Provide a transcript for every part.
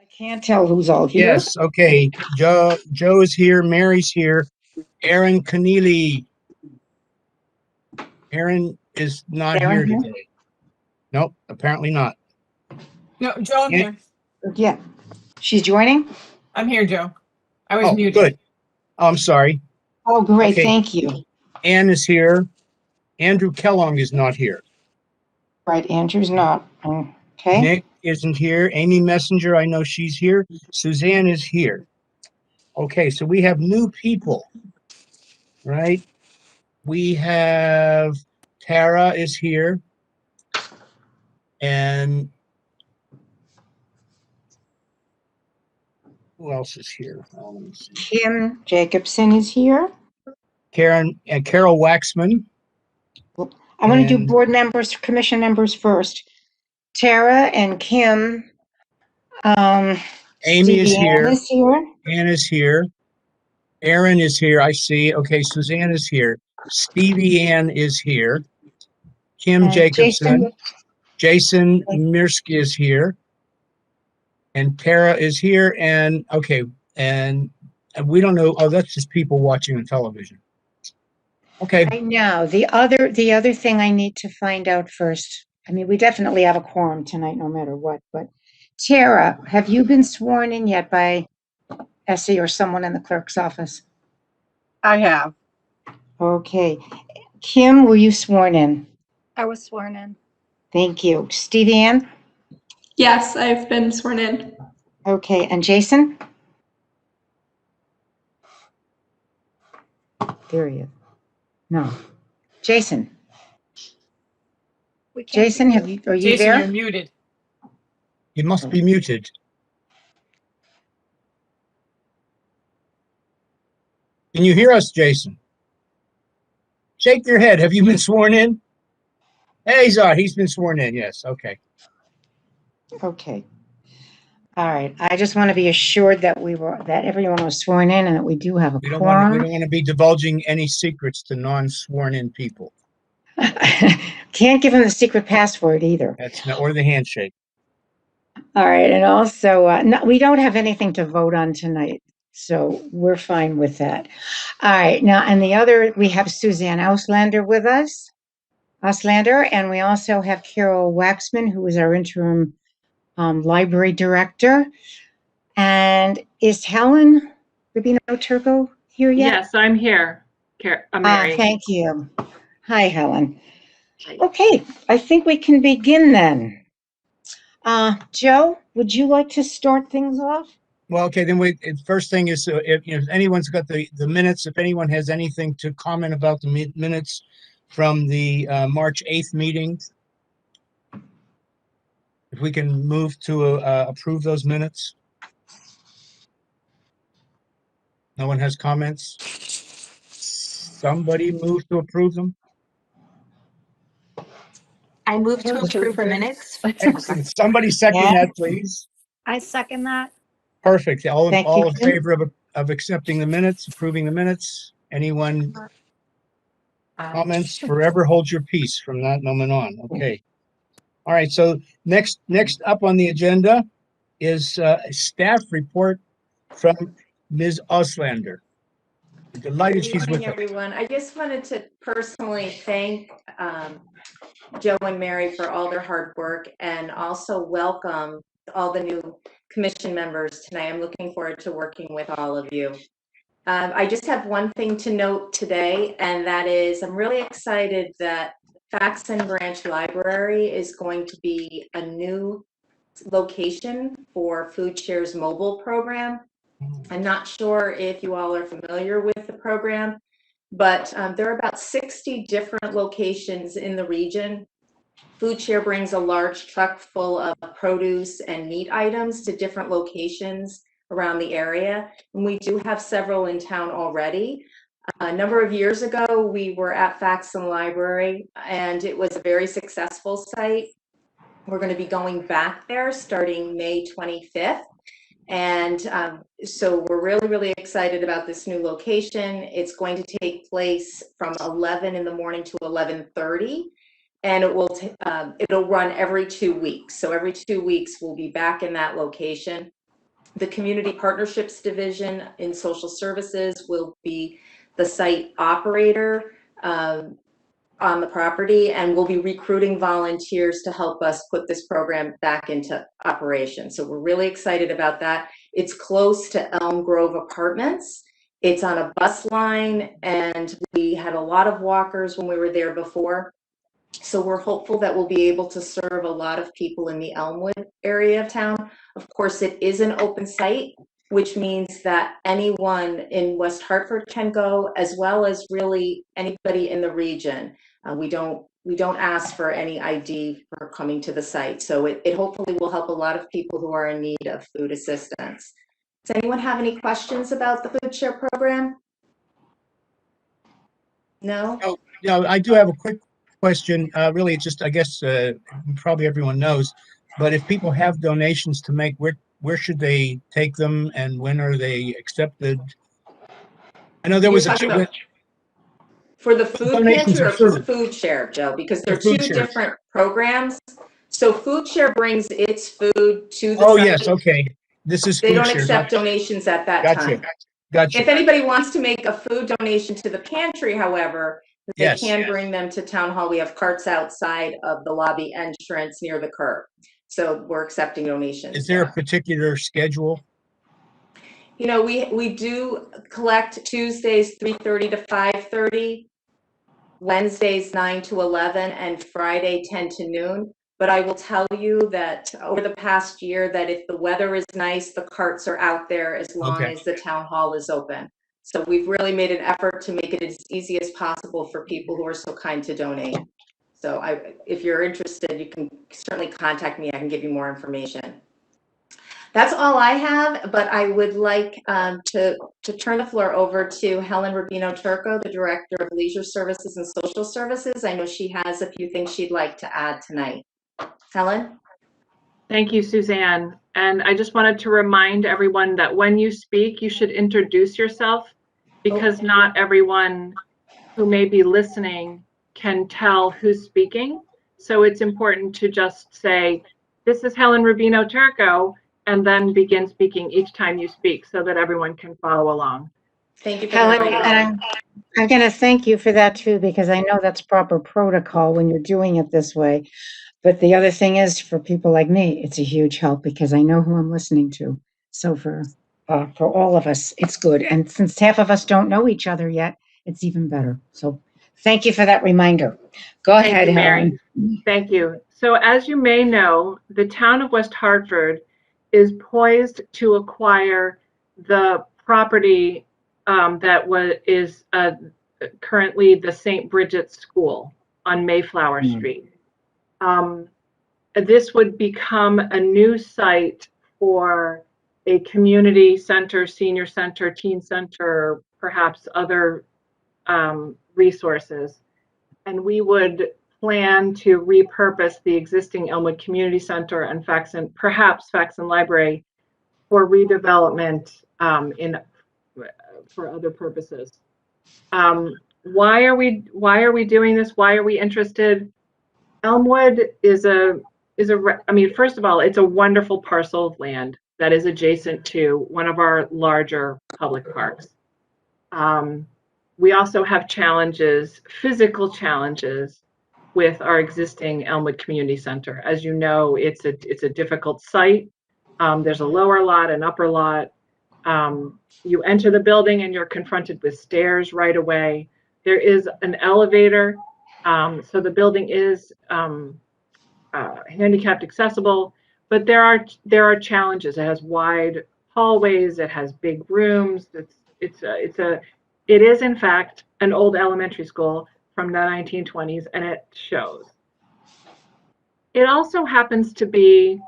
I can't tell who's all here. Yes, okay. Joe is here, Mary's here, Erin Conneely. Erin is not here Erin here? today. Nope, apparently not. No, Joe, I'm here. Yeah. She's joining? I'm here, Joe. I was Oh, muted. good. Oh, I'm sorry. Oh, great. Okay. Thank you. Ann is here. Andrew Kellogg is not here. Right. Andrew's not. Okay. Nick isn't here. Amy Messenger, I know she's here. Suzanne is here. Okay, so we have new people, right? We have Tara is here. And who else is here? Oh, let me see. Kim Jacobson is here. Carol Waxman. I'm going to do And- board members, commission members first. Tara and Kim. Amy is Stevie here. Ann is here. Ann is here. Erin is here. I see. Okay, Suzanne is here. Stevie Ann is here. Kim And Jacobson. Jason Mirsky is here. And Tara is here. And okay, and we don't know. Oh, that's just people watching on television. Okay. I know. The other thing I need to find out first. I mean, we definitely have a quorum tonight, no matter what. But Tara, have you been sworn in yet by Essie or someone in the clerk's office? I have. Okay. Kim, were you sworn in? I was sworn in. Thank you. Stevie Ann? Yes, I've been sworn in. Okay. And Jason? There he is. No. Jason? We can't Jason, hear you. are you Jason, there? you're muted. You must be muted. Can you hear us, Jason? Shake your head. Have you been sworn in? Hey, he's been sworn in. Yes. Okay. Okay. All right. I just want to be assured that that everyone was sworn in and that we do have a We don't quorum. want to be divulging any secrets to non-sworn in people. Can't give them the secret password either. That's not, or the handshake. All right. And also, no, we don't have anything to vote on tonight, so we're fine with that. All right. Now, and the other, we have Suzanne Oslander with us. And we also have Carol Waxman, who is our interim library director. And is Helen Rubino Turco here yet? Yes, I'm here. Mary. Thank you. Hi, Helen. Okay, I think we can begin then. Joe, would you like to start things off? Well, okay, then first thing is if anyone's got the minutes, if anyone has anything to comment about the minutes from the March 8th meeting, if we can move to approve those minutes. No one has comments? Somebody move to approve them? I move to approve the minutes. Excellent. Somebody second that, please. I second that. Perfect. All Thank you, in Kim. favor of accepting the minutes, approving the minutes? Anyone comments? Forever hold your peace from that moment on. Okay. All right. So next up on the agenda is a staff report from Ms. Oslander. Delighted she's Good with morning, us. everyone. I just wanted to personally thank Joe and Mary for all their hard work and also welcome all the new commission members tonight. I'm looking forward to working with all of you. I just have one thing to note today, and that is I'm really excited that Faxon Branch Library is going to be a new location for Food Share's mobile program. I'm not sure if you all are familiar with the program, but there are about 60 different locations in the region. Food Share brings a large truck full of produce and meat items to different locations around the area. And we do have several in town already. A number of years ago, we were at Faxon Library, and it was a very successful site. We're going to be going back there starting May 25th. And so we're really, really excited about this new location. It's going to take place from 11 in the morning to 11:30, and it'll run every 2 weeks. So every 2 weeks we'll be back in that location. The Community Partnerships Division in Social Services will be the site operator on the property, and we'll be recruiting volunteers to help us put this program back into operation. So we're really excited about that. It's close to Elm Grove Apartments. It's on a bus line, and we had a lot of walkers when we were there before. So we're hopeful that we'll be able to serve a lot of people in the Elmwood area of town. Of course, it is an open site, which means that anyone in West Hartford can go, as well as really anybody in the region. We don't ask for any ID for coming to the site. So it hopefully will help a lot of people who are in need of food assistance. Does anyone have any questions about the food share program? No? Oh, yeah, I do have a quick question. Really, it's just, I guess, probably everyone knows, but if people have donations to make, where should they take them, and when are they accepted? I know there You're was a talking about for the food donations pantry or of for food. food share, Joe? Because The they're food two share. different programs. So food share brings its food to the Oh, site. yes, okay. This is They food don't share. accept donations at that Gotcha. time. Gotcha. If anybody wants to make a food donation to the pantry, however, they Yes. can bring them to Town Hall. We have carts outside of the lobby entrance near the curb. So we're accepting donations. Is there a particular schedule? You know, we do collect Tuesdays 3:30 to 5:30, Wednesdays 9 to 11, and Friday 10 to noon. But I will tell you that over the past year, that if the weather is nice, the carts are out there as long Okay. as the town hall is open. So we've really made an effort to make it as easy as possible for people who are so kind to donate. So if you're interested, you can certainly contact me. I can give you more information. That's all I have, but I would like to turn the floor over to Helen Rubino Turco, the Director of Leisure Services and Social Services. I know she has a few things she'd like to add tonight. Helen? Thank you, Suzanne. And I just wanted to remind everyone that when you speak, you should introduce yourself, because not everyone who may be listening can tell who's speaking. So it's important to just say, this is Helen Rubino Turco, and then begin speaking each time you speak so that everyone can follow along. Thank you for Helen, that. I'm going to thank you for that too, because I know that's proper protocol when you're doing it this way. But the other thing is, for people like me, it's a huge help because I know who I'm listening to. So for all of us, it's good. And since half of us don't know each other yet, it's even better. So thank you for that reminder. Go Thank ahead, you, Mary. Helen. Thank you. So as you may know, the town of West Hartford is poised to acquire the property that is currently the St. Bridget's School on Mayflower Street. This would become a new site for a community center, senior center, teen center, perhaps other resources. And we would plan to repurpose the existing Elmwood Community Center and perhaps Faxon Library for redevelopment for other purposes. Why are we doing this? Why are we interested? Elmwood I mean, first of all, it's a wonderful parcel of land that is adjacent to one of our larger public parks. We also have challenges, physical challenges, with our existing Elmwood Community Center. As you know, it's a difficult site. There's a lower lot, an upper lot. You enter the building and you're confronted with stairs right away. There is an elevator, so the building is handicapped accessible, but there are challenges. It has wide hallways. It has big rooms. It is in fact an old elementary school from the 1920s, and it shows. It also happens to be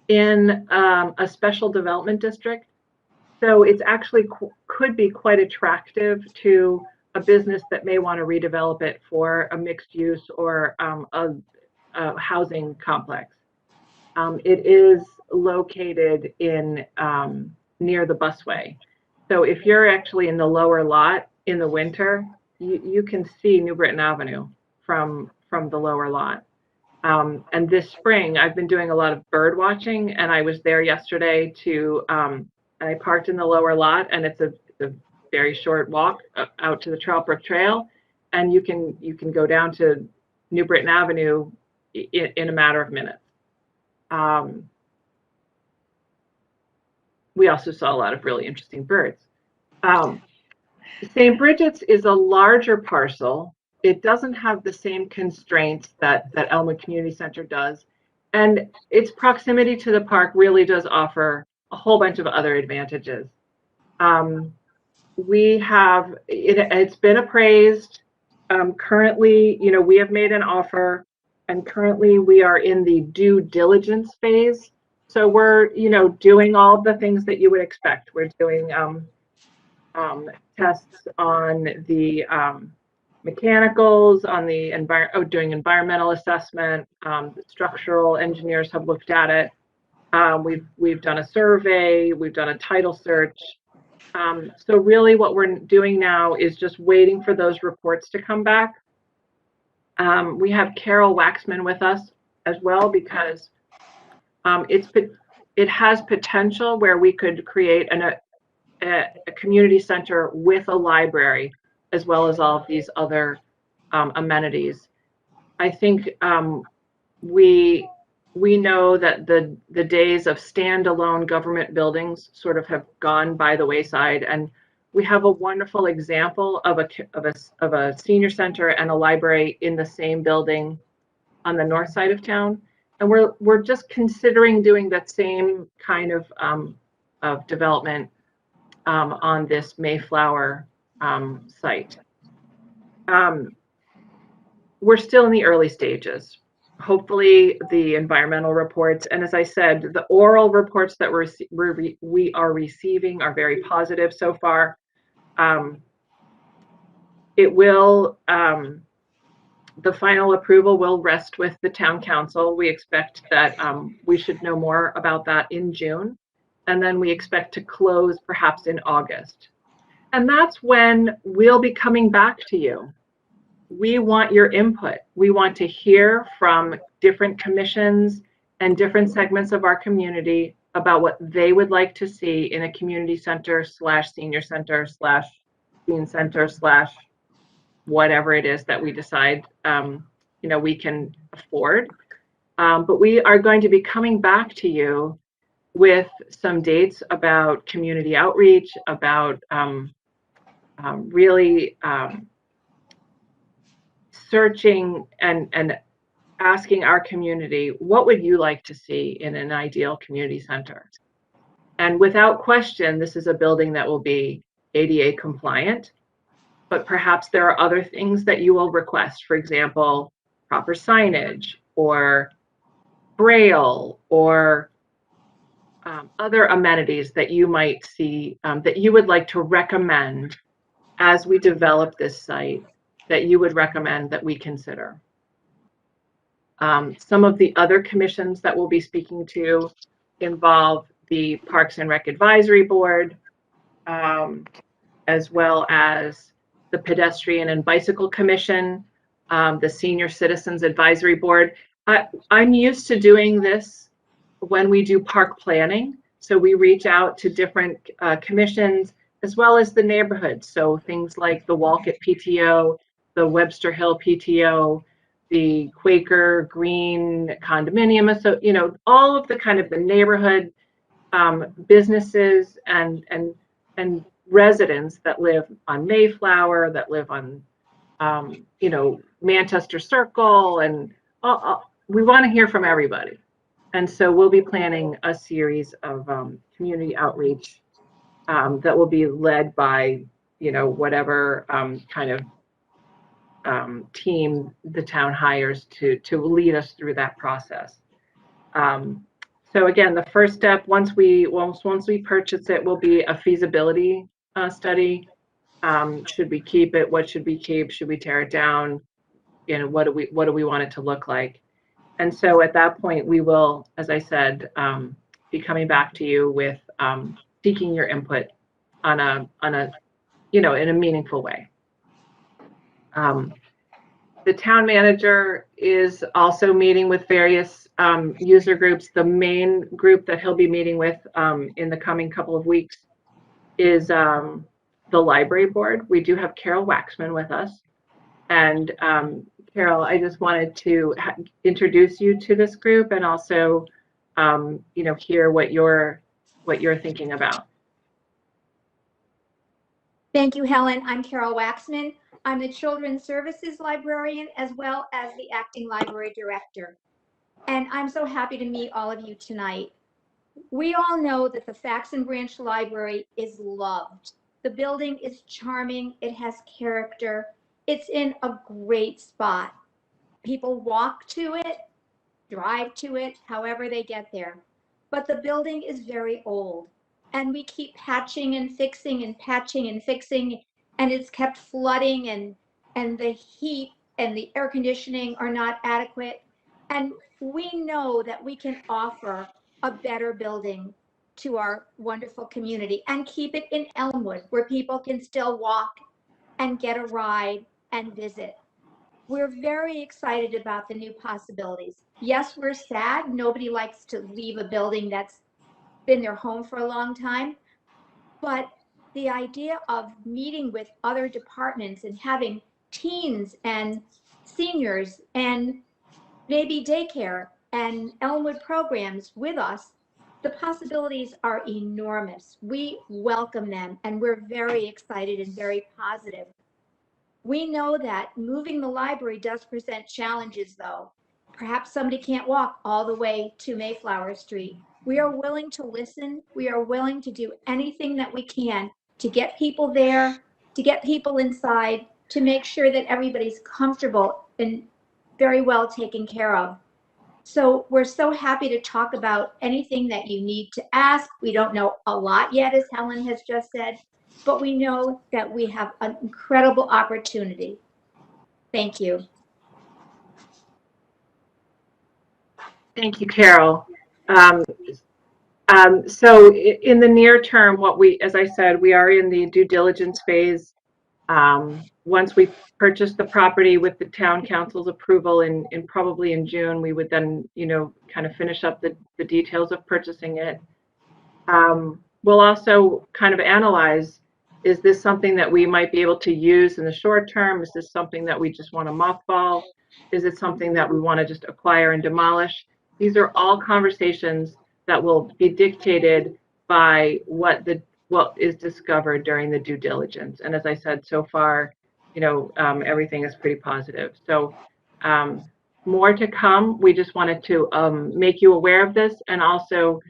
in a special development district, so it's actually could be quite attractive to a business that may want to redevelop it for a mixed use or a housing complex. It is located in near the busway. So if you're actually in the lower lot in the winter, you can see New Britain Avenue from the lower lot. And this spring, I've been doing a lot of bird watching, and I was there yesterday and I parked in the lower lot, and it's a very short walk out to the Trout Brook Trail, and you can go down to New Britain Avenue in a matter of minutes. We also saw a lot of really interesting birds. St. Bridget's is a larger parcel. It doesn't have the same constraints that Elmwood Community Center does. And its proximity to the park really does offer a whole bunch of other advantages. It's been appraised. Currently, we have made an offer, and currently we are in the due diligence phase. So we're, doing all the things that you would expect. We're doing tests on the mechanicals, on the doing environmental assessment. The structural engineers have looked at it. We've done a survey. We've done a title search. So really, what we're doing now is just waiting for those reports to come back. We have Carol Waxman with us as well, because it has potential where we could create a community center with a library, as well as all of these other amenities. I think we know that the days of standalone government buildings sort of have gone by the wayside, and we have a wonderful example of a senior center and a library in the same building on the north side of town, and we're just considering doing that same kind of development on this Mayflower site. We're still in the early stages. Hopefully the environmental reports, and as I said, the oral reports that we are receiving are very positive so far. The final approval will rest with the town council. We expect that we should know more about that in June. And then we expect to close perhaps in August. And that's when we'll be coming back to you. We want your input. We want to hear from different commissions and different segments of our community about what they would like to see in a community center / senior center / teen center / whatever it is that we decide we can afford. But we are going to be coming back to you with some dates about community outreach, about really searching and asking our community, what would you like to see in an ideal community center? And without question, this is a building that will be ADA compliant, but perhaps there are other things that you will request. For example, proper signage or Braille or other amenities that you might see that you would like to recommend as we develop this site, that you would recommend that we consider. Some of the other commissions that we'll be speaking to involve the Parks and Rec Advisory Board, as well as the Pedestrian and Bicycle Commission, the Senior Citizens Advisory Board. I'm used to doing this when we do park planning. So we reach out to different commissions as well as the neighborhoods. So things like the Walcott PTO, the Webster Hill PTO, the Quaker Green Condominium. So, all of the kind of the neighborhood businesses and residents that live on Mayflower, that live on, Manchester Circle, and we want to hear from everybody. And so we'll be planning a series of community outreach that will be led by, whatever kind of team the town hires to lead us through that process. So again, the first step, once we purchase it, will be a feasibility study. Should we keep it? What should we keep? Should we tear it down? What do we want it to look like? And so at that point, we will, as I said, be coming back to you with seeking your input on a in a meaningful way. The town manager is also meeting with various user groups. The main group that he'll be meeting with in the coming couple of weeks is the library board. We do have Carol Waxman with us. And Carol, I just wanted to introduce you to this group and also, hear what you're thinking about. Thank you, Helen. I'm Carol Waxman. I'm the Children's Services Librarian as well as the Acting Library Director. And I'm so happy to meet all of you tonight. We all know that the Faxon Branch Library is loved. The building is charming. It has character. It's in a great spot. People walk to it, drive to it, however they get there. But the building is very old. And we keep patching and fixing and patching and fixing, and it's kept flooding, and the heat and the air conditioning are not adequate. And we know that we can offer a better building to our wonderful community and keep it in Elmwood, where people can still walk and get a ride and visit. We're very excited about the new possibilities. Yes, we're sad. Nobody likes to leave a building that's been their home for a long time, but the idea of meeting with other departments and having teens and seniors and maybe daycare and Elmwood programs with us, the possibilities are enormous. We welcome them and we're very excited and very positive. We know that moving the library does present challenges though. Perhaps somebody can't walk all the way to Mayflower Street. We are willing to listen. We are willing to do anything that we can to get people there, to get people inside, to make sure that everybody's comfortable and very well taken care of. So we're so happy to talk about anything that you need to ask. We don't know a lot yet, as Helen has just said, but we know that we have an incredible opportunity. Thank you. Thank you, Carol. So in the near term, as I said, we are in the due diligence phase. Once we purchase the property with the town council's approval in probably in June, we would then, kind of finish up the details of purchasing it. We'll also kind of analyze, is this something that we might be able to use in the short term? Is this something that we just want to mothball? Is it something that we want to just acquire and demolish? These are all conversations that will be dictated by what is discovered during the due diligence. And as I said, so far, everything is pretty positive. So more to come. We just wanted to make you aware of this and also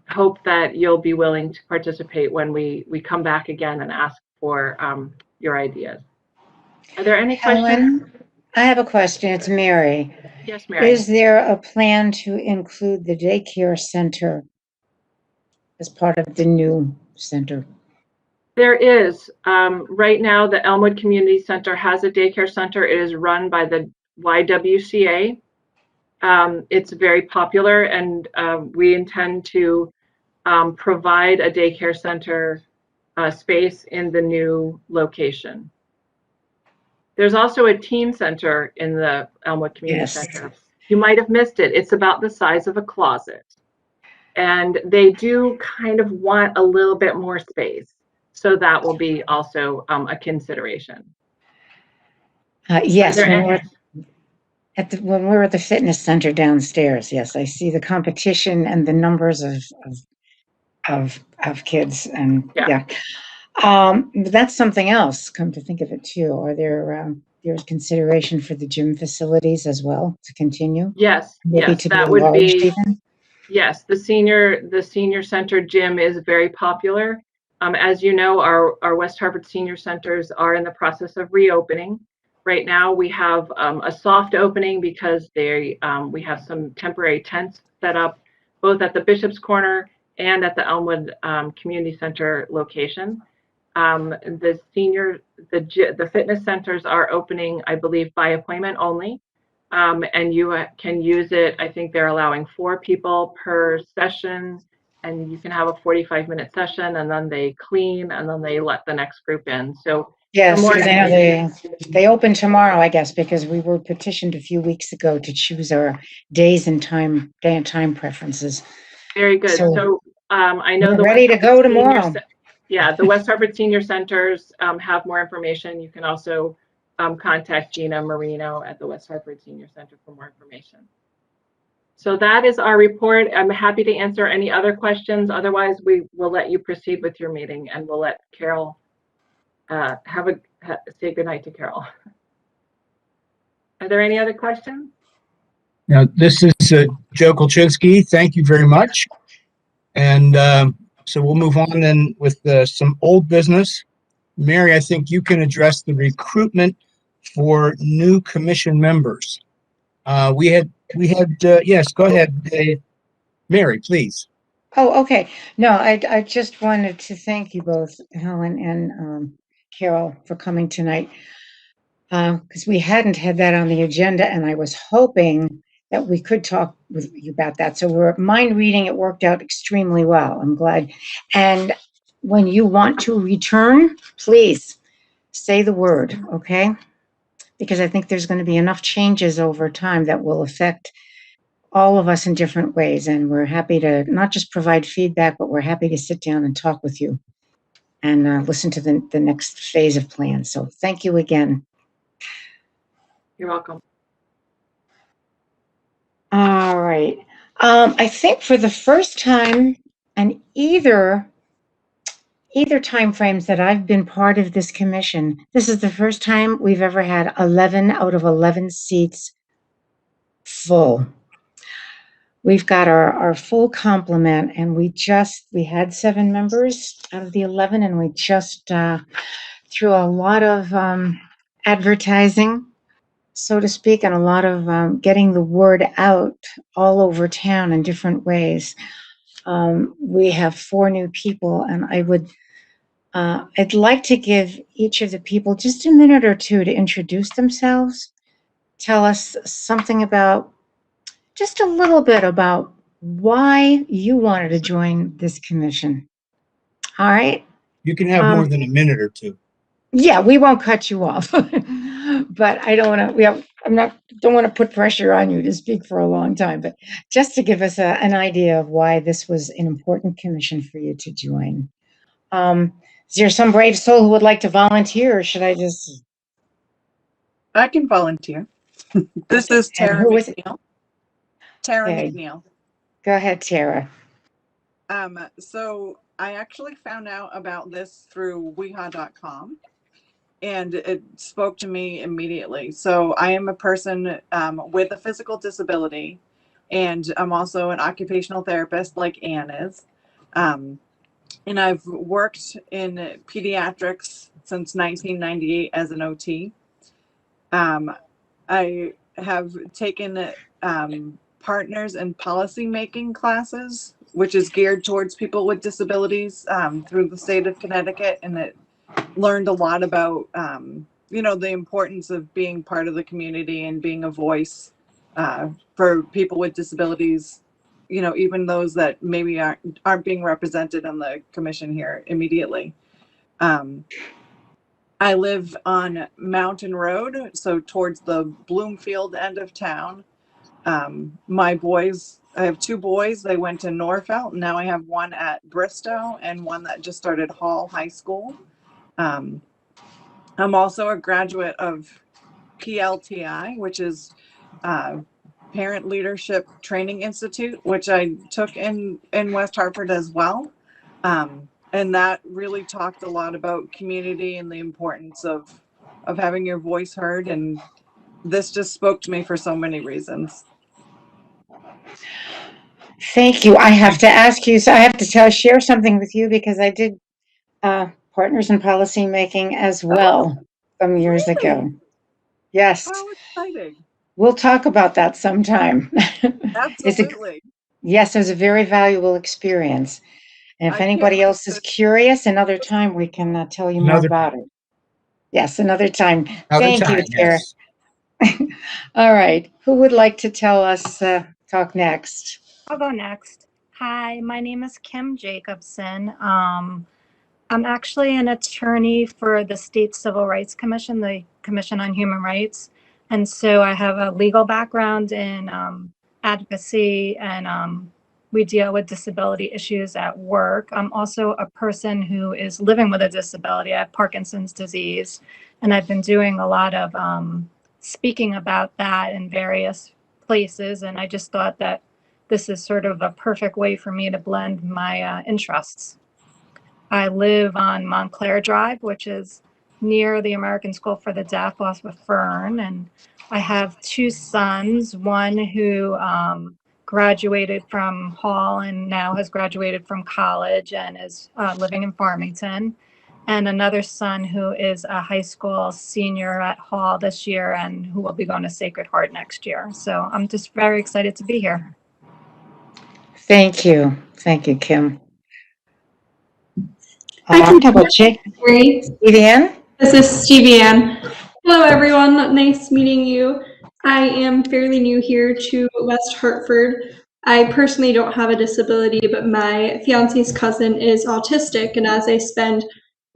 hope that you'll be willing to participate when we come back again and ask for your ideas. Are there any questions? Helen, I have a question. It's Mary. Yes, Mary. Is there a plan to include the daycare center as part of the new center? There is. Right now, the Elmwood Community Center has a daycare center. It is run by the YWCA. It's very popular, and we intend to provide a daycare center space in the new location. There's also a teen center in the Elmwood Community Center. You might have missed it. It's about the size of a closet. And they do kind of want a little bit more space. So that will be also a consideration. Yes, when we were at the fitness center downstairs, yes, I see the competition and the numbers of kids, and yeah. But that's something else, come to think of it too. Are there's consideration for the gym facilities as well to continue? Yes, maybe yes, to that be would enlarged be even? Yes, the senior center gym is very popular. As you know, our West Hartford senior centers are in the process of reopening. Right now, we have a soft opening because we have some temporary tents set up both at the Bishop's Corner and at the Elmwood Community Center location. The fitness centers are opening, I believe, by appointment only. And you can use it. I think they're allowing 4 people per session, and you can have a 45-minute session, and then they clean, and then they let the next group in. So Yes, more because I know they open tomorrow, I guess, because we were petitioned a few weeks ago to choose our day and time preferences. Very good. So So I know we're the ready to go tomorrow. The West Hartford Senior Centers have more information. You can also contact Gina Marino at the West Hartford Senior Center for more information. So that is our report. I'm happy to answer any other questions. Otherwise, we will let you proceed with your meeting, and we'll let Carol say goodnight to Carol. Are there any other questions? Now, this is Joe Kolchinsky. Thank you very much. And so we'll move on then with some old business. Mary, I think you can address the recruitment for new commission members. Yes, go ahead, Mary, please. Oh, okay. No, I just wanted to thank you both, Helen and Carol, for coming tonight. Because we hadn't had that on the agenda, and I was hoping that we could talk with you about that. So we're mind reading. It worked out extremely well. I'm glad. And when you want to return, please say the word, okay? Because I think there's going to be enough changes over time that will affect all of us in different ways. And we're happy to not just provide feedback, but we're happy to sit down and talk with you and listen to the next phase of plans. So thank you again. You're welcome. All right. I think for the first time, and either time frames that I've been part of this commission, this is the first time we've ever had 11 out of 11 seats full. We've got our full complement, and we had 7 members out of the 11, and we just through a lot of advertising, so to speak, and a lot of getting the word out all over town in different ways. We have 4 new people, and I'd like to give each of the people just a minute or two to introduce themselves, tell us something about, just a little bit about why you wanted to join this commission. All right? You can have more than a minute or two. Yeah, we won't cut you off, but I don't want to. Don't want to put pressure on you to speak for a long time. But just to give us an idea of why this was an important commission for you to join. Is there some brave soul who would like to volunteer, or should I just? I can volunteer. This is Tara McNeil. Tara Okay. McNeil. Go ahead, Tara. So I actually found out about this through weha.com, and it spoke to me immediately. So I am a person with a physical disability, and I'm also an occupational therapist like Ann is. And I've worked in pediatrics since 1998 as an OT. I have taken partners and policymaking classes, which is geared towards people with disabilities through the state of Connecticut, and it learned a lot about the importance of being part of the community and being a voice for people with disabilities, even those that maybe aren't being represented on the commission here immediately. I live on Mountain Road, so towards the Bloomfield end of town. My boys, I have 2 boys. They went to Norfolk. Now I have one at Bristow and one that just started Hall High School. I'm also a graduate of PLTI, which is Parent Leadership Training Institute, which I took in West Hartford as well. And that really talked a lot about community and the importance of having your voice heard. And this just spoke to me for so many reasons. Thank you. I have to ask you, so I have to share something with you, because I did partners in policy making as well some years ago. Yes. How exciting. We'll talk about that sometime. Absolutely. Yes, it was a very valuable experience. And if anybody else is curious, another time we can tell you more about it. Yes, another time. Thank you, Tara. Yes. All right. Who would like to tell us, talk next? I'll go next. Hi, my name is Kim Jacobson. I'm actually an attorney for the State Civil Rights Commission, the Commission on Human Rights. And so I have a legal background in advocacy, and we deal with disability issues at work. I'm also a person who is living with a disability. I have Parkinson's disease, and I've been doing a lot of speaking about that in various places. And I just thought that this is sort of a perfect way for me to blend my interests. I live on Montclair Drive, which is near the American School for the Deaf off of Fern. And I have two sons, one who graduated from Hall and now has graduated from college and is living in Farmington. And another son who is a high school senior at Hall this year and who will be going to Sacred Heart next year. So I'm just very excited to be here. Thank you. Thank you, Kim. I can How about Jake? Vivian? This is Stevie Ann. Hello, everyone. Nice meeting you. I am fairly new here to West Hartford. I personally don't have a disability, but my fiance's cousin is autistic, and as I spend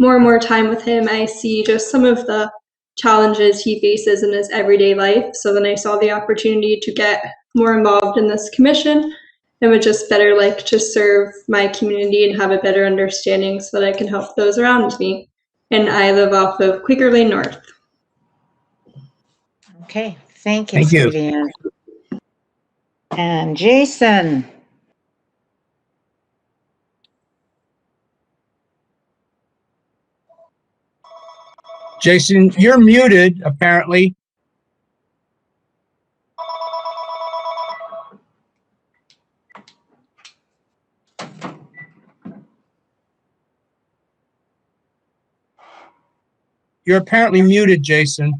more and more time with him, I see just some of the challenges he faces in his everyday life. So then I saw the opportunity to get more involved in this commission and would just better like to serve my community and have a better understanding so that I can help those around me. And I live off of Quaker Lane North. Okay, thank you, Thank you. Stevie Ann. And Jason? Jason, you're muted, apparently. You're apparently muted, Jason.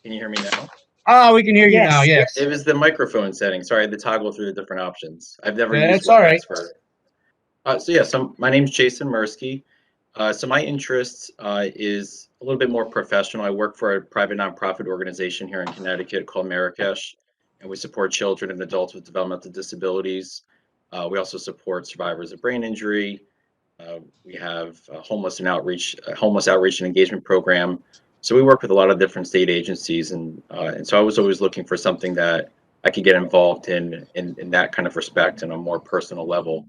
Can you hear me now? Oh, we can hear you now, yes. It was the microphone setting. Sorry, I had to toggle through the different options. I've never used That's all right. WebEx so my name's Jason Mirsky. So my interest is a little bit more professional. I work for a private nonprofit organization here in Connecticut called Marrakesh, and we support children and adults with developmental disabilities. We also support survivors of brain injury. We have a homeless outreach and engagement program. So we work with a lot of different state agencies, and so I was always looking for something that I could get involved in that kind of respect and a more personal level.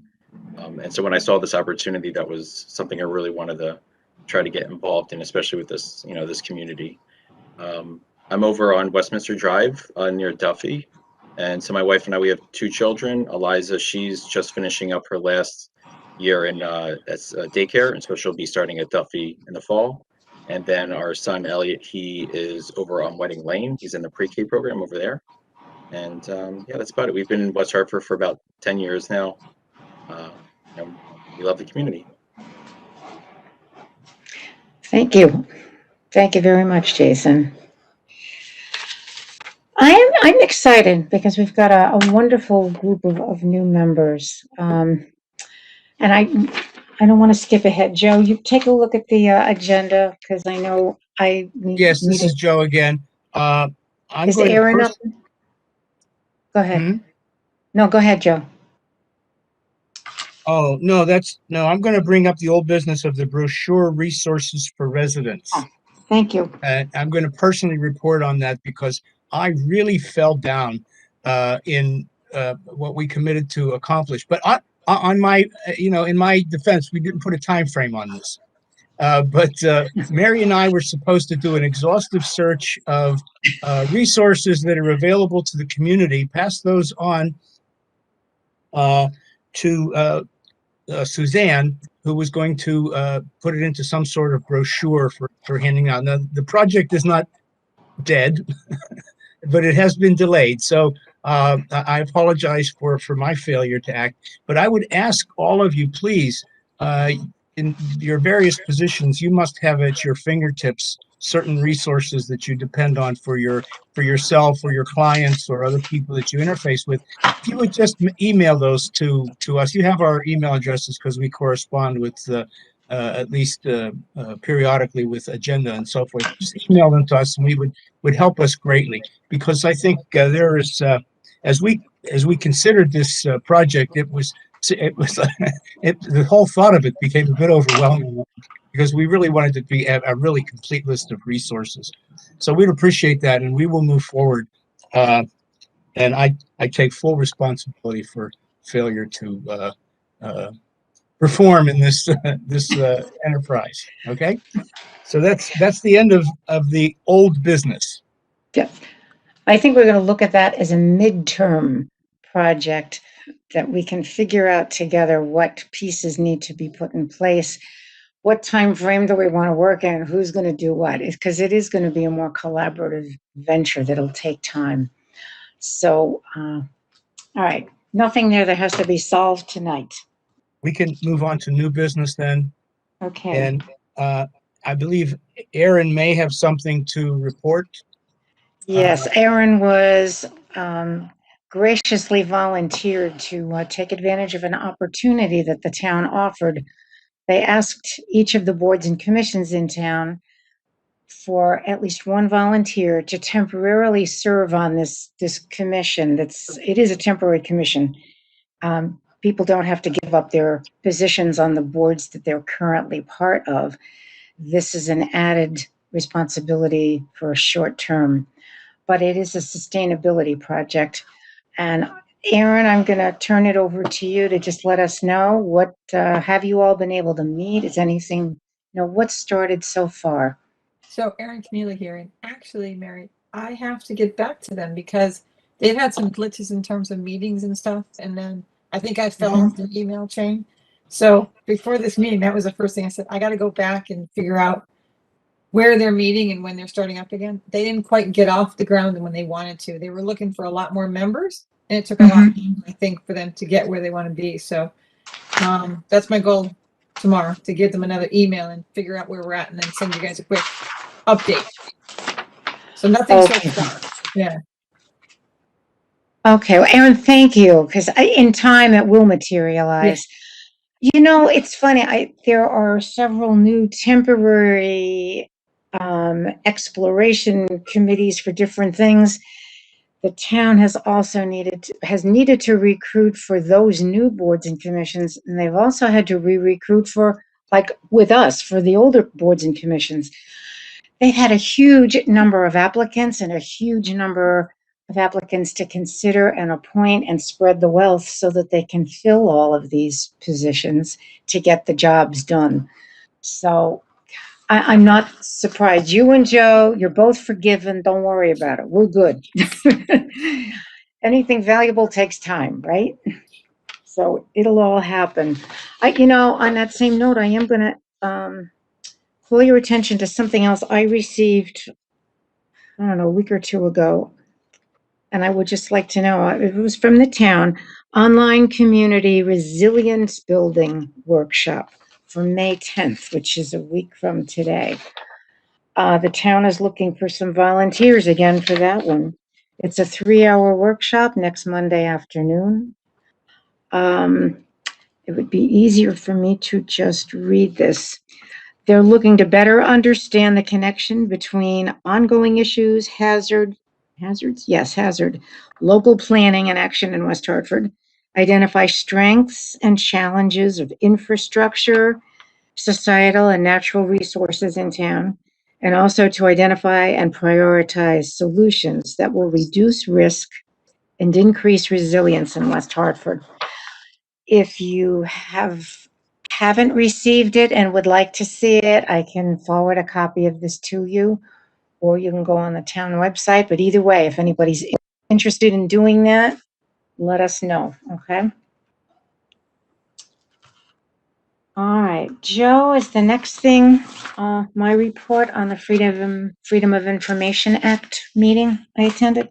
And so when I saw this opportunity, that was something I really wanted to try to get involved in, especially with this, this community. I'm over on Westminster Drive near Duffy, and so my wife and I, we have two children. Eliza, she's just finishing up her last year in daycare, and so she'll be starting at Duffy in the fall. And then our son Elliot, he is over on Wedding Lane. He's in the pre-K program over there. And yeah, that's about it. We've been in West Hartford for about 10 years now. We love the community. Thank you. Thank you very much, Jason. I'm excited because we've got a wonderful group of new members. And I don't want to skip ahead. Joe, you take a look at the agenda because I know Yes, this is Joe again. Is Erin up? Go ahead. No, go ahead, Joe. Oh, no, I'm going to bring up the old business of the brochure resources for residents. Oh, thank you. And I'm going to personally report on that because I really fell down in what we committed to accomplish. But on my, in my defense, we didn't put a time frame on this. But Mary and I were supposed to do an exhaustive search of resources that are available to the community, pass those on to Suzanne, who was going to put it into some sort of brochure for handing out. Now, the project is not dead, but it has been delayed. So I apologize for my failure to act. But I would ask all of you, please, in your various positions, you must have at your fingertips certain resources that you depend on for yourself or your clients or other people that you interface with. If you would just email those to us, you have our email addresses because we correspond with at least periodically with agenda and so forth. Just email them to us, and we would help us greatly, because I think there is as we considered this project, it was the whole thought of it became a bit overwhelming because we really wanted to be a really complete list of resources. So we'd appreciate that, and we will move forward. And I take full responsibility for failure to perform in this enterprise. Okay, so that's the end of the old business. Yeah. I think we're going to look at that as a midterm project that we can figure out together what pieces need to be put in place. What time frame do we want to work in? Who's going to do what? Because it is going to be a more collaborative venture that'll take time. So, all right, nothing there that has to be solved tonight. We can move on to new business then. Okay. And I believe Erin may have something to report. Yes, Erin was graciously volunteered to take advantage of an opportunity that the town offered. They asked each of the boards and commissions in town for at least one volunteer to temporarily serve on this commission. It is a temporary commission. People don't have to give up their positions on the boards that they're currently part of. This is an added responsibility for a short term, but it is a sustainability project. And Erin, I'm going to turn it over to you to just let us know what have you all been able to meet? Is anything, what's started so far? So Erin Conneely here, and actually, Mary, I have to get back to them because they've had some glitches in terms of meetings and stuff, and then I think I fell off the email chain. So before this meeting, that was the first thing I said. I got to go back and figure out where they're meeting and when they're starting up again. They didn't quite get off the ground when they wanted to. They were looking for a lot more members, and it took a lot, I think, for them to get where they want to be. So that's my goal tomorrow, to give them another email and figure out where we're at, and then send you guys a quick update. So nothing so far. Yeah. Okay, well, Erin, thank you, because in time it will materialize. It's funny. There are several new temporary exploration committees for different things. The town has also needed to recruit for those new boards and commissions, and they've also had to re-recruit for, like with us, for the older boards and commissions. They've had a huge number of applicants and a huge number of applicants to consider and appoint and spread the wealth so that they can fill all of these positions to get the jobs done. So I'm not surprised. You and Joe, you're both forgiven. Don't worry about it. We're good. Anything valuable takes time, right? So it'll all happen. On that same note, I am going to call your attention to something else I received, I don't know, a week or two ago. And I would just like to know, it was from the town, Online Community Resilience Building Workshop for May 10th, which is a week from today. The town is looking for some volunteers again for that one. It's a 3-hour workshop next Monday afternoon. It would be easier for me to just read this. They're looking to better understand the connection between ongoing issues, hazard, local planning and action in West Hartford, identify strengths and challenges of infrastructure, societal and natural resources in town, and also to identify and prioritize solutions that will reduce risk and increase resilience in West Hartford. If you haven't received it and would like to see it, I can forward a copy of this to you, or you can go on the town website. But either way, if anybody's interested in doing that, let us know, okay? All right, Joe is the next thing. My report on the Freedom of Information Act meeting I attended.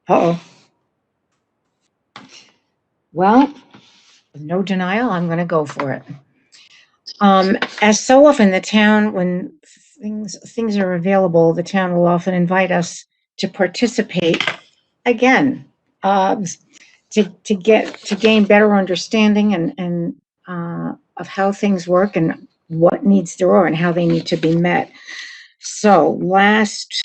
Well, with no denial, I'm going to go for it. As so often, the town, when things are available, the town will often invite us to participate again, to gain better understanding and of how things work and what needs there are and how they need to be met. So last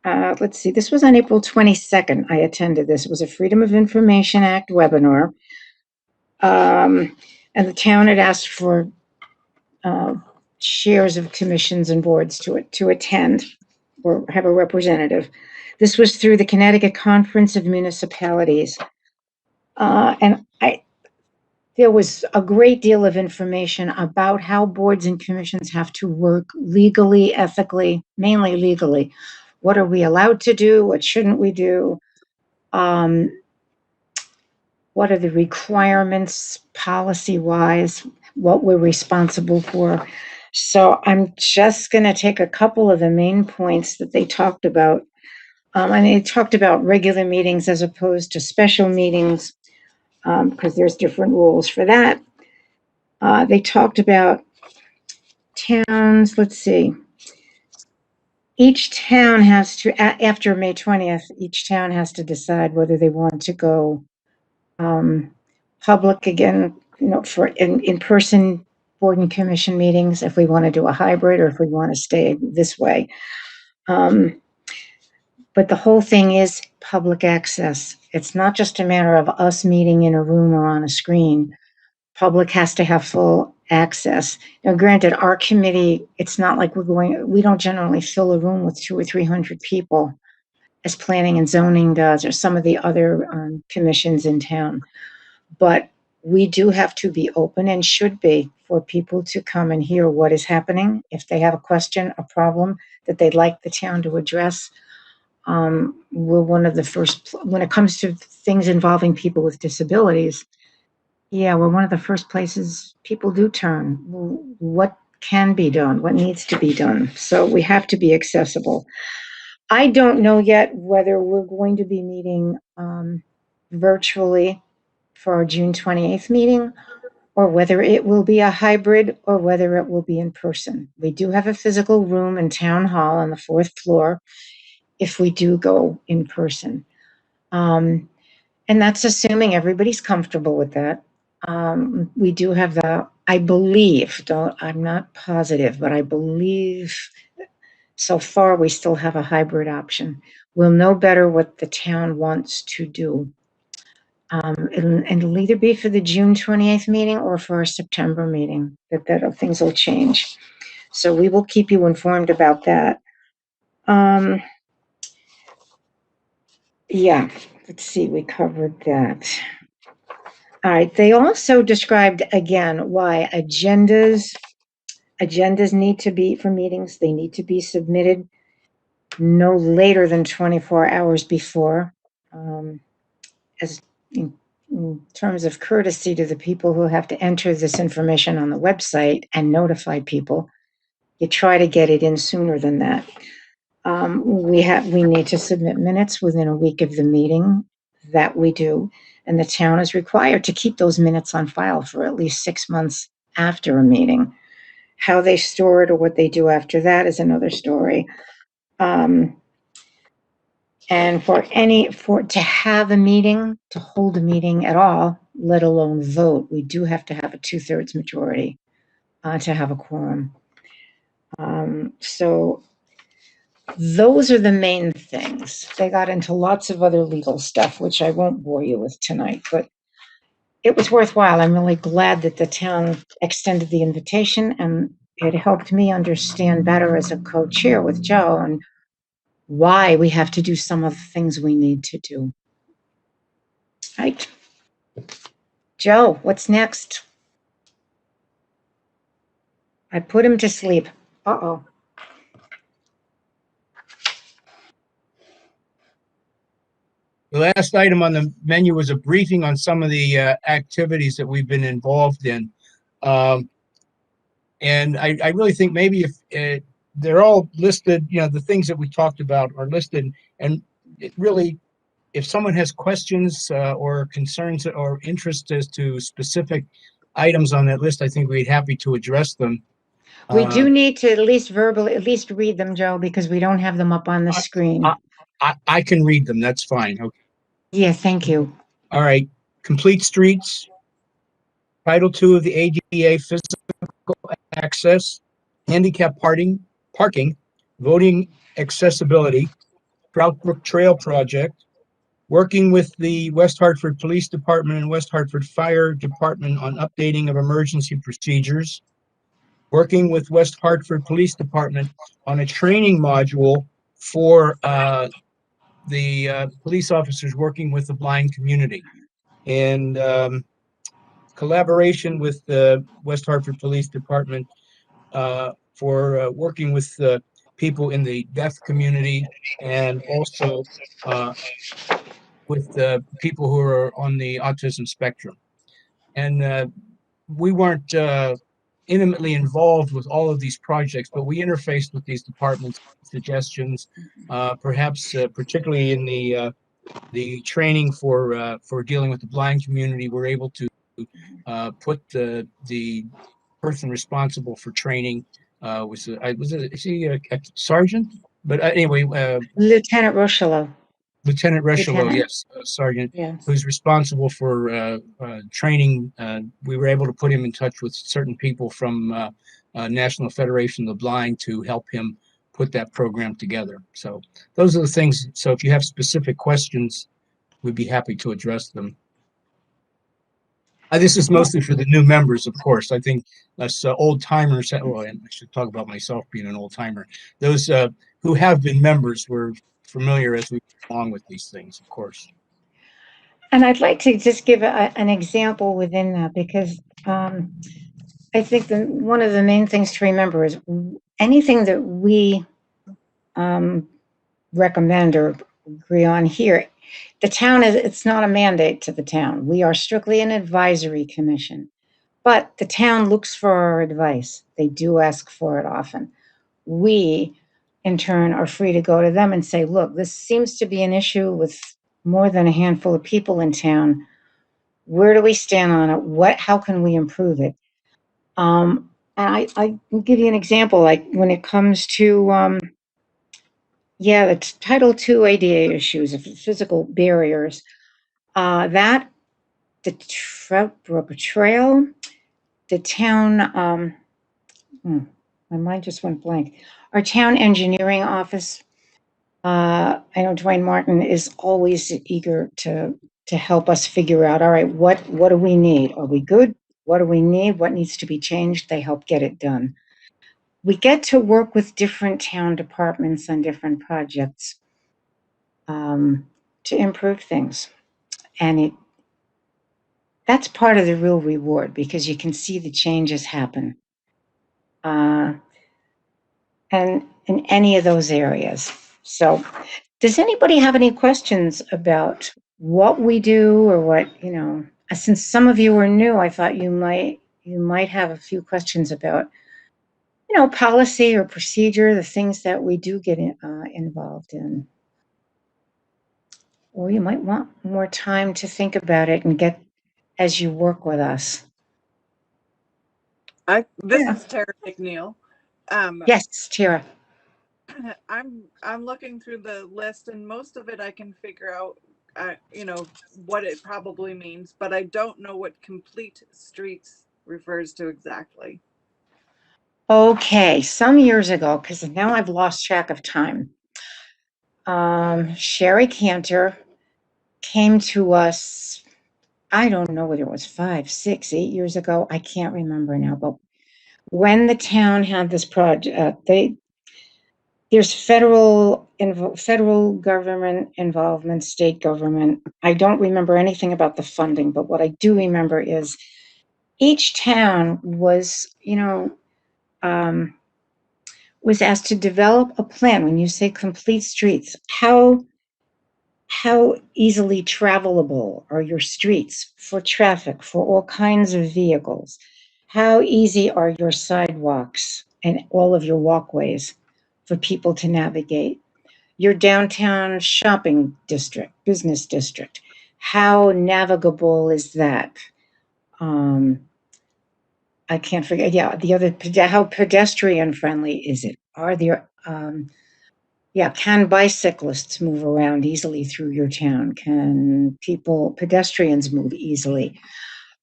let's see, this was on April 22nd. I attended this. It was a Freedom of Information Act webinar. And the town had asked for chairs of commissions and boards to attend or have a representative. This was through the Connecticut Conference of Municipalities. And there was a great deal of information about how boards and commissions have to work legally, ethically, mainly legally. What are we allowed to do? What shouldn't we do? What are the requirements policy-wise? What we're responsible for? So I'm just going to take a couple of the main points that they talked about. And they talked about regular meetings as opposed to special meetings, because there's different rules for that. They talked about towns, let's see. Each town has to, after May 20th, each town has to decide whether they want to go public again, for in-person board and commission meetings, if we want to do a hybrid or if we want to stay this way. But the whole thing is public access. It's not just a matter of us meeting in a room or on a screen. Public has to have full access. Now, granted, our committee, it's not like we don't generally fill a room with 200 or 300 people as planning and zoning does, or some of the other commissions in town. But we do have to be open, and should be, for people to come and hear what is happening. If they have a question, a problem that they'd like the town to address, we're one of the first, when it comes to things involving people with disabilities, yeah, we're one of the first places people do turn. What can be done? What needs to be done? So we have to be accessible. I don't know yet whether we're going to be meeting virtually for our June 28th meeting, or whether it will be a hybrid, or whether it will be in person. We do have a physical room in Town Hall on the 4th floor if we do go in person. And that's assuming everybody's comfortable with that. We do have the, I believe, I'm not positive, but I believe so far we still have a hybrid option. We'll know better what the town wants to do. It'll either be for the June 28th meeting or for our September meeting, that things will change. So we will keep you informed about that. Yeah, let's see, we covered that. All right, they also described again why agendas need to be, for meetings, they need to be submitted no later than 24 hours before, as in terms of courtesy to the people who have to enter this information on the website and notify people. You try to get it in sooner than that. We need to submit minutes within a week of the meeting. That we do, and the town is required to keep those minutes on file for at least 6 months after a meeting. How they store it or what they do after that is another story. And to have a meeting, to hold a meeting at all, let alone vote, we do have to have a 2/3 majority to have a quorum. So those are the main things. They got into lots of other legal stuff, which I won't bore you with tonight, but it was worthwhile. I'm really glad that the town extended the invitation, and it helped me understand better as a co-chair with Joe and why we have to do some of the things we need to do. Right. Joe, what's next? I put him to sleep. Uh-oh. The last item on the menu was a briefing on some of the activities that we've been involved in. And I really think maybe if they're all listed, the things that we talked about are listed, and it really, if someone has questions or concerns or interest as to specific items on that list, I think we'd be happy to address them. We do need to at least read them, Joe, because we don't have them up on the screen. I can read them. That's fine. Okay. Yeah, thank you. All right. Complete streets. Title II of the ADA, physical access, handicapped parking, voting accessibility, Trout Brook Trail Project, working with the West Hartford Police Department and West Hartford Fire Department on updating of emergency procedures, working with West Hartford Police Department on a training module for the police officers working with the blind community, and collaboration with the West Hartford Police Department for working with people in the deaf community, and also with people who are on the autism spectrum. And we weren't intimately involved with all of these projects, but we interfaced with these departments, suggestions, perhaps particularly in the training for dealing with the blind community. We're able to put the person responsible for training was is he a sergeant? But anyway, Lieutenant Rocheleau. Lieutenant Reschelot, Lieutenant. yes, Sergeant, Yes. who's responsible for training. We were able to put him in touch with certain people from National Federation of the Blind to help him put that program together. So those are the things. So if you have specific questions, we'd be happy to address them. This is mostly for the new members, of course. I think us old timers, well, I should talk about myself being an old timer. Those who have been members were familiar as we go along with these things, of course. And I'd like to just give an example within that, because I think one of the main things to remember is anything that we recommend or agree on here, the town it's not a mandate to the town. We are strictly an advisory commission, but the town looks for our advice. They do ask for it often. We, in turn, are free to go to them and say, look, this seems to be an issue with more than a handful of people in town. Where do we stand on it? How can we improve it? And I can give you an example, like when it comes to, the Title II ADA issues of physical barriers, the Trout Brook Trail, the town, my mind just went blank. Our town engineering office, I know Dwayne Martin is always eager to help us figure out, all right, what do we need? Are we good? What do we need? What needs to be changed? They help get it done. We get to work with different town departments on different projects to improve things. And that's part of the real reward, because you can see the changes happen. And in any of those areas. So does anybody have any questions about what we do, or what, since some of you are new, I thought you might have a few questions about, policy or procedure, the things that we do get involved in. Or you might want more time to think about it and get as you work with us. This is Tara McNeil. Yes, Tara. I'm looking through the list, and most of it I can figure out, what it probably means, but I don't know what complete streets refers to exactly. Okay, some years ago, because now I've lost track of time, Sherry Cantor came to us, I don't know whether it was 5, 6, 8 years ago. I can't remember now, but when the town had this project, there's federal government involvement, state government. I don't remember anything about the funding, but what I do remember is each town was, was asked to develop a plan. When you say complete streets, how easily travelable are your streets for traffic, for all kinds of vehicles? How easy are your sidewalks and all of your walkways for people to navigate? Your downtown shopping district, business district, how navigable is that? I can't forget, how pedestrian friendly is it? Are there, can bicyclists move around easily through your town? Can pedestrians move easily?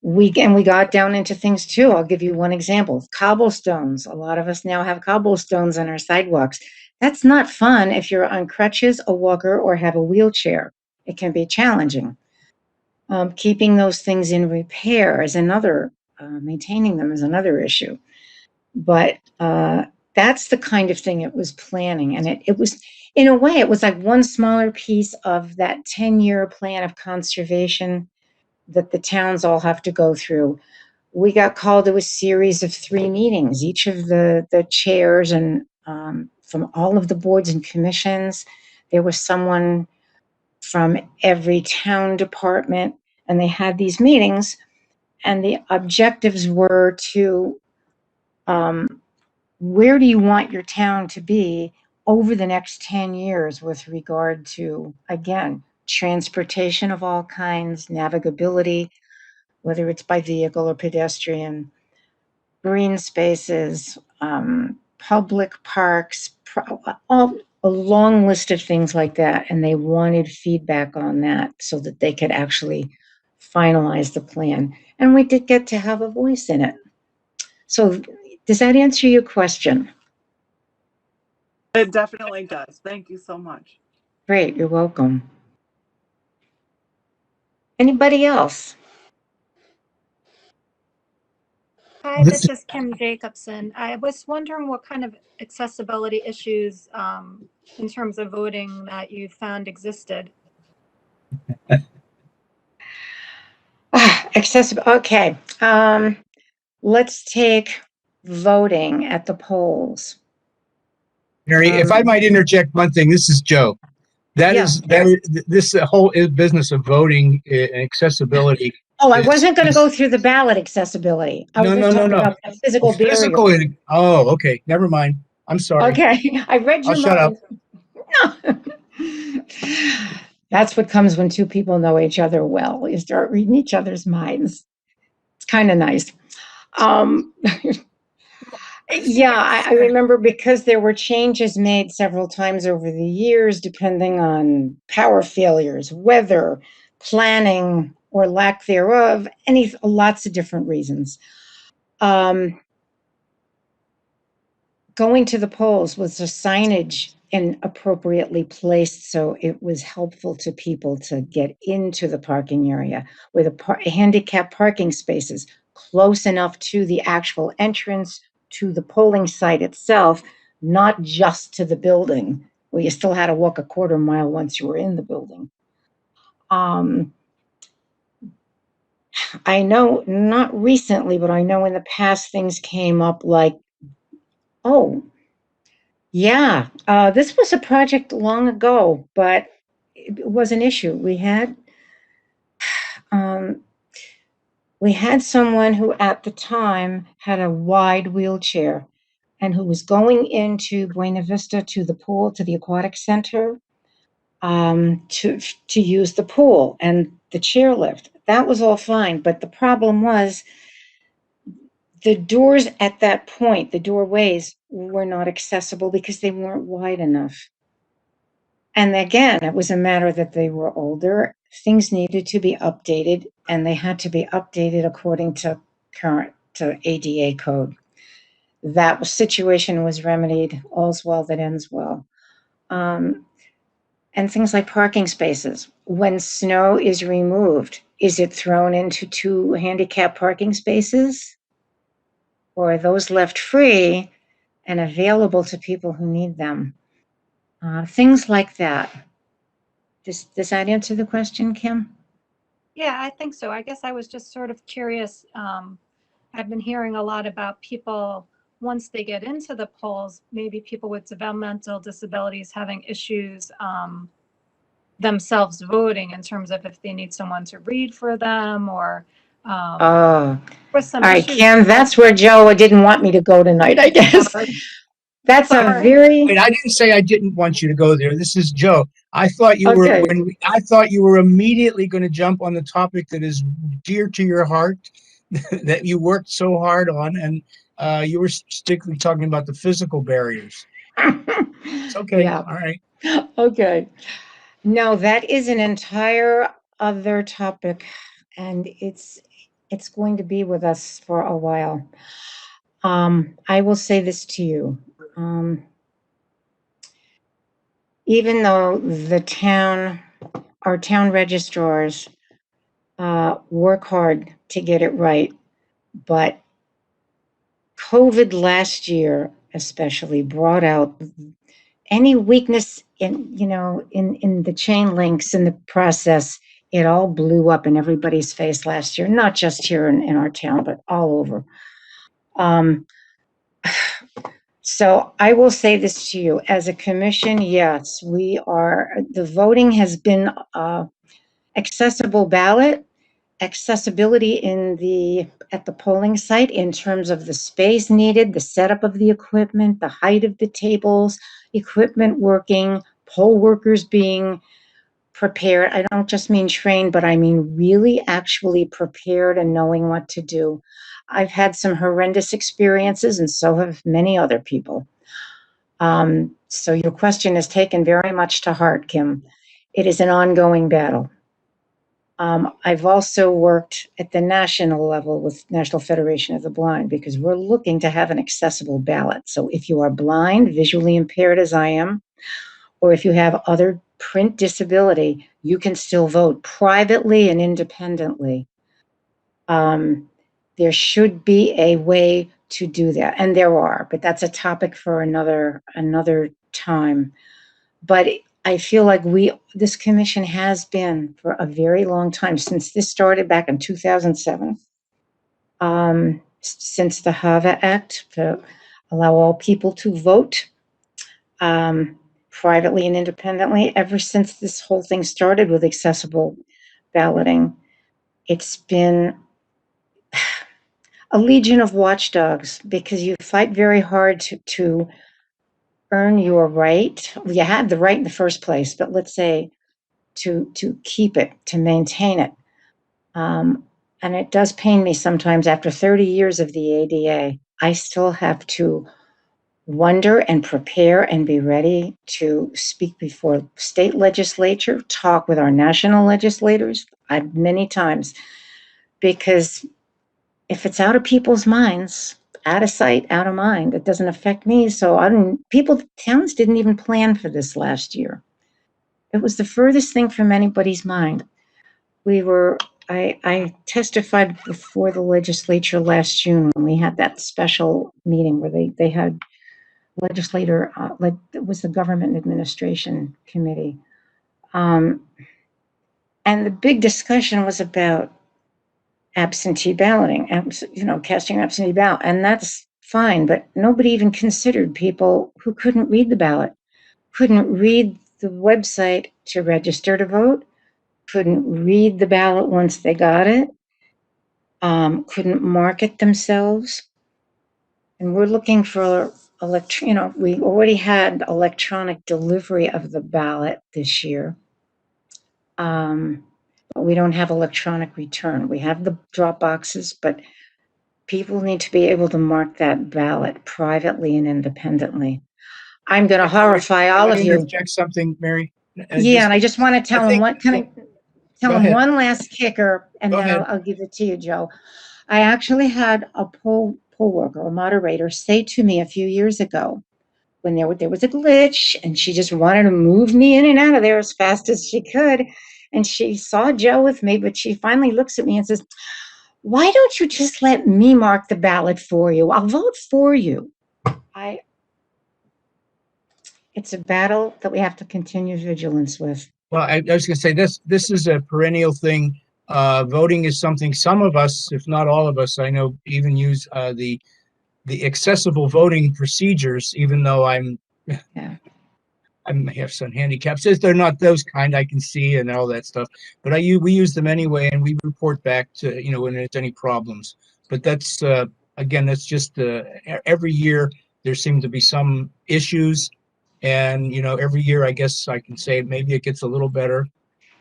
We got down into things too. I'll give you one example. Cobblestones. A lot of us now have cobblestones on our sidewalks. That's not fun if you're on crutches, a walker, or have a wheelchair. It can be challenging. Keeping those things in repair is another, maintaining them is another issue. But that's the kind of thing it was planning. And it was, in a way, it was like one smaller piece of that 10-year plan of conservation that the towns all have to go through. We got called to a series of 3 meetings, each of the chairs and from all of the boards and commissions. There was someone from every town department, and they had these meetings, and the objectives were to where do you want your town to be over the next 10 years with regard to, again, transportation of all kinds, navigability, whether it's by vehicle or pedestrian, green spaces, public parks, all a long list of things like that. And they wanted feedback on that so that they could actually finalize the plan. And we did get to have a voice in it. So does that answer your question? It definitely does. Thank you so much. Great, you're welcome. Anybody else? Hi, this is Kim Jacobson. I was wondering what kind of accessibility issues in terms of voting that you found existed. Accessible. Okay. Let's take voting at the polls. Mary, if I might interject one thing, this is Joe. This whole business of voting and accessibility. Oh, I wasn't going to go through the ballot accessibility. I was going to talk about the physical barrier. Oh, okay. Never mind. I'm sorry. Okay. I read your mind. Shut up. That's what comes when 2 people know each other well. You start reading each other's minds. It's kind of nice. Yeah, I remember because there were changes made several times over the years, depending on power failures, weather, planning, or lack thereof, lots of different reasons. Going to the polls was the signage inappropriately placed, so it was helpful to people to get into the parking area with handicapped parking spaces close enough to the actual entrance to the polling site itself, not just to the building, where you still had to walk a quarter mile once you were in the building. I know, not recently, but I know in the past things came up like, oh, yeah, this was a project long ago, but it was an issue. We had someone who at the time had a wide wheelchair and who was going into Buena Vista to the pool, to the aquatic center, to use the pool and the chairlift. That was all fine, but the problem was the doors at that point, the doorways were not accessible because they weren't wide enough. And again, it was a matter that they were older. Things needed to be updated, and they had to be updated according to ADA code. That situation was remedied. All's well that ends well. And things like parking spaces. When snow is removed, is it thrown into 2 handicapped parking spaces? Or are those left free and available to people who need them? Things like that. Does that answer the question, Kim? Yeah, I think so. I guess I was just sort of curious. I've been hearing a lot about people, once they get into the polls, maybe people with developmental disabilities having issues themselves voting in terms of if they need someone to read for them or all right, Kim, that's where Joe didn't want me to go tonight, I guess. That's a very. Wait, I didn't say I didn't want you to go there. This is Joe. I thought you were. I thought you were immediately going to jump on the topic that is dear to your heart, that you worked so hard on, and you were strictly talking about the physical barriers. It's okay. Yeah. All right. Okay. No, that is an entire other topic, and it's going to be with us for a while. I will say this to you. even though our town registrars work hard to get it right, but COVID last year especially brought out any weakness in the chain links in the process. It all blew up in everybody's face last year, not just here in our town, but all over. So I will say this to you, as a commission, yes, the voting has been accessible ballot, accessibility at the polling site in terms of the space needed, the setup of the equipment, the height of the tables, equipment working, poll workers being prepared. I don't just mean trained, but I mean really actually prepared and knowing what to do. I've had some horrendous experiences, and so have many other people. So your question is taken very much to heart, Kim. It is an ongoing battle. I've also worked at the national level with National Federation of the Blind, because we're looking to have an accessible ballot. So if you are blind, visually impaired as I am, or if you have other print disability, you can still vote privately and independently. There should be a way to do that, and there are, but that's a topic for another time. But I feel like this commission has been for a very long time, since this started back in 2007, since the HAVA Act to allow all people to vote privately and independently. Ever since this whole thing started with accessible balloting, it's been a legion of watchdogs, because you fight very hard to earn your right. You had the right in the first place, but let's say to keep it, to maintain it. And it does pain me sometimes, after 30 years of the ADA, I still have to wonder and prepare and be ready to speak before state legislature, talk with our national legislators many times, because if it's out of people's minds, out of sight, out of mind, it doesn't affect me. So towns didn't even plan for this last year. It was the furthest thing from anybody's mind. I testified before the legislature last June when we had that special meeting where they had legislator, it was the government administration committee. And the big discussion was about absentee balloting, casting absentee ballot, and that's fine, but nobody even considered people who couldn't read the ballot, couldn't read the website to register to vote, couldn't read the ballot once they got it, couldn't mark it themselves. And we're looking for we already had electronic delivery of the ballot this year. But we don't have electronic return. We have the drop boxes, but people need to be able to mark that ballot privately and independently. I'm going to horrify all of you. Interject something, Mary? And I just want to tell them one last kicker, and then I'll give it to you, Joe. I actually had a poll worker, a moderator, say to me a few years ago, when there was a glitch, and she just wanted to move me in and out of there as fast as she could. And she saw Joe with me, but she finally looks at me and says, "Why don't you just let me mark the ballot for you? I'll vote for you." It's a battle that we have to continue vigilance with. Well, I was going to say this is a perennial thing. Voting is something some of us, if not all of us, I know, even use the accessible voting procedures, even though I have some handicaps. They're not those kind I can see and all that stuff, but we use them anyway, and we report back to, when there's any problems. But that's, again, that's just every year there seem to be some issues, and, every year I guess I can say maybe it gets a little better,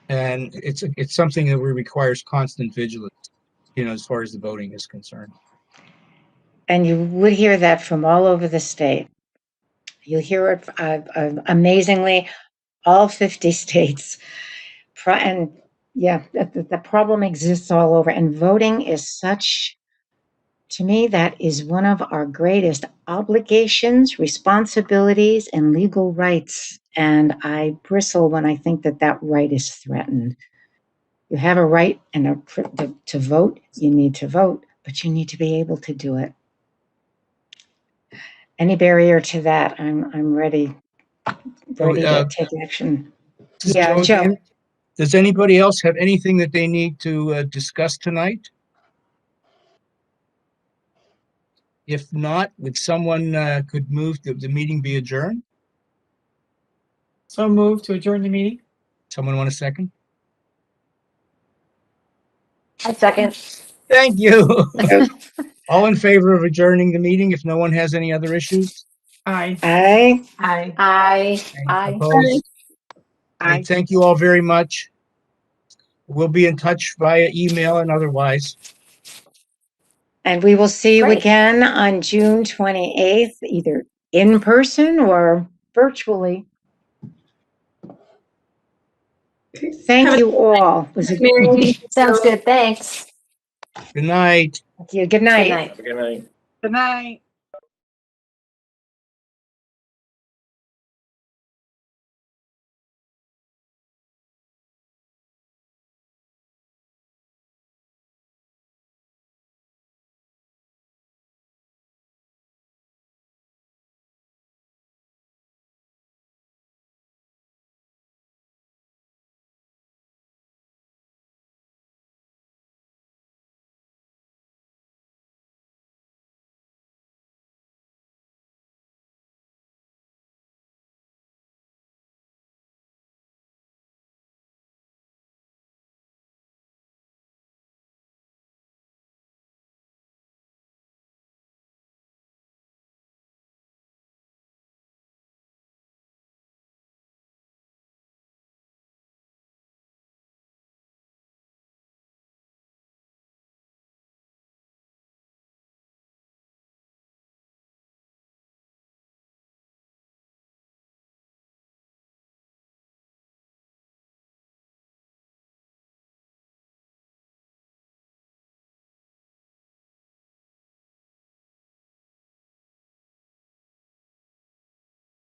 and it's something that requires constant vigilance, as far as the voting is concerned. And you would hear that from all over the state. You'll hear it amazingly, all 50 states. And yeah, the problem exists all over. And voting is to me, that is one of our greatest obligations, responsibilities, and legal rights. And I bristle when I think that that right is threatened. You have a right and to vote, you need to vote, but you need to be able to do it. Any barrier to that, I'm ready to take action. Yeah, Joe. Does anybody else have anything that they need to discuss tonight? If not, would someone could move the meeting be adjourned? So move to adjourn the meeting. Someone want a second? I second. Thank you. All in favor of adjourning the meeting if no one has any other issues? Aye. Aye. Aye. Aye. Opposed? Okay, thank you all very much. We'll be in touch via email and otherwise. And we will see you Great. again on June 28th, either in person or virtually. Thank you all. Sounds good. Thanks. Good night. Good night. Good night. Good night. Good night.